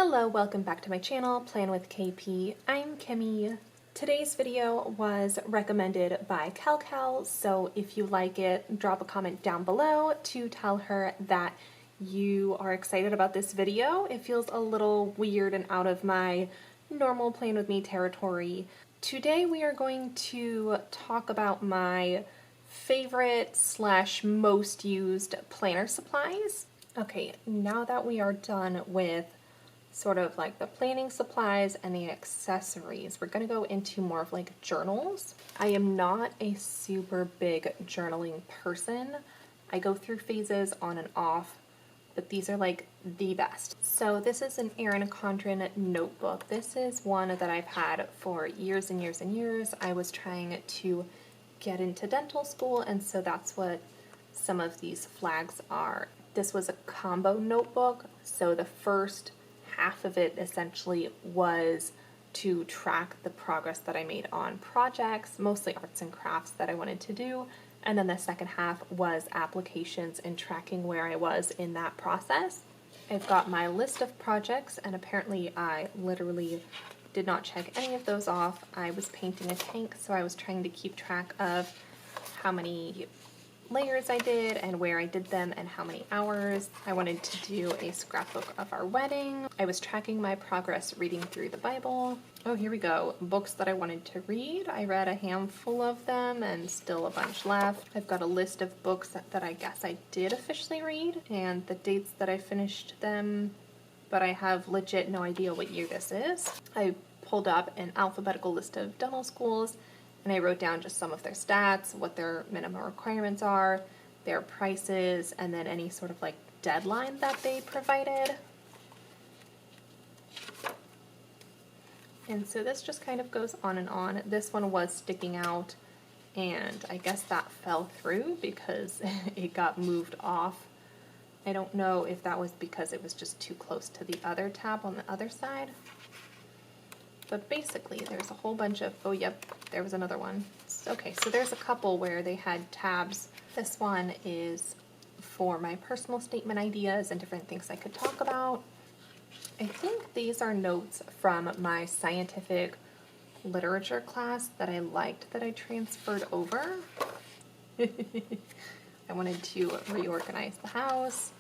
Hello, welcome back to my channel, Plan with KP. I'm Kimmy. Today's video was recommended by Cal, so if you like it, drop a comment down below to tell her that you are excited about this video. It feels a little weird and out of my normal Plan with Me territory. Today we are going to talk about my favorite / most used planner supplies. Okay, now that we are done with sort of like the planning supplies and the accessories, we're going to go into more of like journals. I am not a super big journaling person. I go through phases on and off, but these are like the best. So this is an Erin Condren notebook. This is one that I've had for years and years and years. I was trying to get into dental school, and so that's what some of these flags are. This was a combo notebook, so the first half of it essentially was to track the progress that I made on projects, mostly arts and crafts that I wanted to do, and then the second half was applications and tracking where I was in that process. I've got my list of projects, and apparently I literally did not check any of those off. I was painting a tank, so I was trying to keep track of how many layers I did and where I did them and how many hours. I wanted to do a scrapbook of our wedding. I was tracking my progress reading through the Bible. Oh, here we go. Books that I wanted to read. I read a handful of them and still a bunch left. I've got a list of books that I guess I did officially read and the dates that I finished them, but I have legit no idea what year this is. I pulled up an alphabetical list of dental schools, and I wrote down just some of their stats, what their minimum requirements are, their prices, and then any sort of like deadline that they provided. And so this just kind of goes on and on. This one was sticking out, and I guess that fell through because it got moved off. I don't know if that was because it was just too close to the other tab on the other side. But basically, there's a whole bunch of, oh yep, there was another one. Okay, so there's a couple where they had tabs. This one is for my personal statement ideas and different things I could talk about. I think these are notes from my scientific literature class that I liked that I transferred over. I wanted to reorganize the house.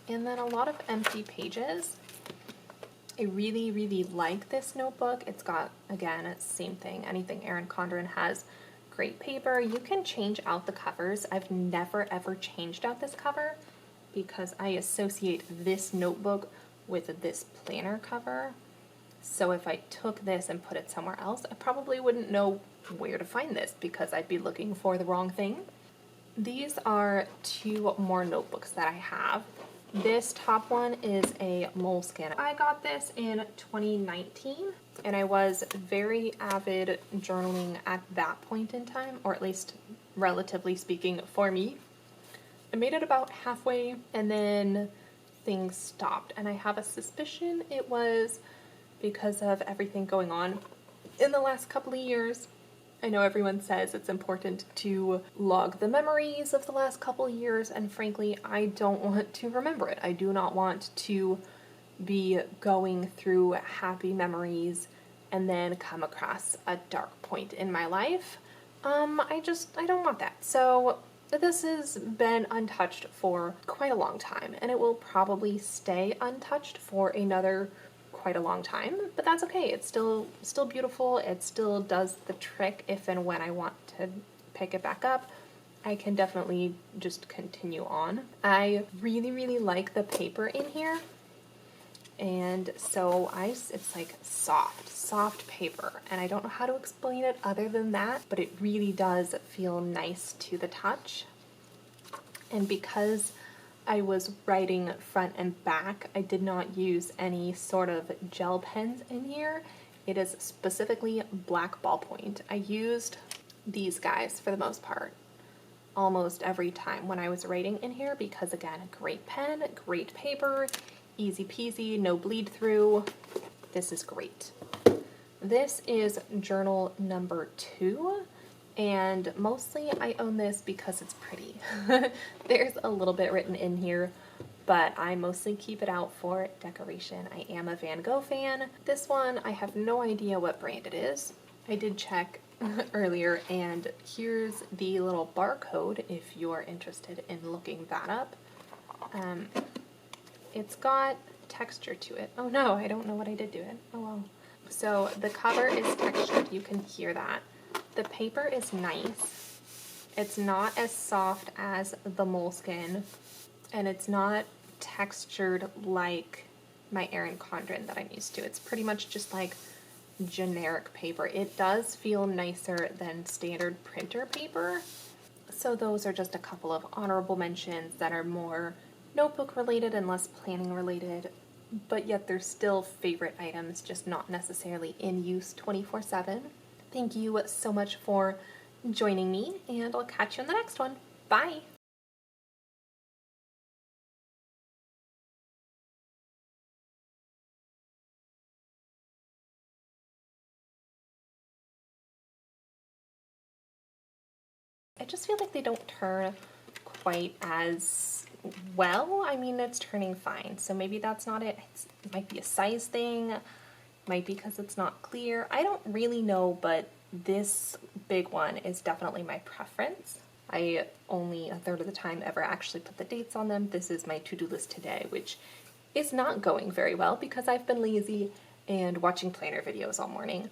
And then a lot of empty pages. I really, really like this notebook. It's got, again, it's the same thing. Anything Erin Condren has great paper. You can change out the covers. I've never, ever changed out this cover because I associate this notebook with this planner cover. So if I took this and put it somewhere else, I probably wouldn't know where to find this because I'd be looking for the wrong thing. These are two more notebooks that I have. This top one is a moleskin. I got this in 2019, and I was very avid journaling at that point in time, or at least relatively speaking for me. I made it about halfway, and then things stopped, and I have a suspicion it was because of everything going on in the last couple of years. I know everyone says it's important to log the memories of the last couple of years, and frankly, I don't want to remember it. I do not want to be going through happy memories and then come across a dark point in my life. I don't want that. So this has been untouched for quite a long time, and it will probably stay untouched for another quite a long time, but that's okay. It's still beautiful. It still does the trick if and when I want to pick it back up. I can definitely just continue on. I really, really like the paper in here, and so it's like soft paper, and I don't know how to explain it other than that, but it really does feel nice to the touch. And because I was writing front and back, I did not use any sort of gel pens in here. It is specifically black ballpoint. I used these guys for the most part, almost every time when I was writing in here because, again, great pen, great paper, easy peasy, no bleed through. This is great. This is journal number 2. And mostly I own this because it's pretty. There's a little bit written in here, but I mostly keep it out for decoration. I am a Van Gogh fan. This one, I have no idea what brand it is. I did check earlier, and here's the little barcode if you're interested in looking that up. It's got texture to it. Oh no, I don't know what I did to it. Oh well. So the cover is textured, you can hear that. The paper is nice. It's not as soft as the moleskin, and it's not textured like my Erin Condren that I'm used to. It's pretty much just like generic paper. It does feel nicer than standard printer paper. So those are just a couple of honorable mentions that are more notebook related and less planning related, but yet they're still favorite items, just not necessarily in use 24/7. Thank you so much for joining me, and I'll catch you in the next one. Bye! I just feel like they don't turn quite as well. I mean, it's turning fine, so maybe that's not it. It might be a size thing, might be because it's not clear. I don't really know, but this big one is definitely my preference. I only a third of the time ever actually put the dates on them. This is my to-do list today, which is not going very well because I've been lazy and watching planner videos all morning.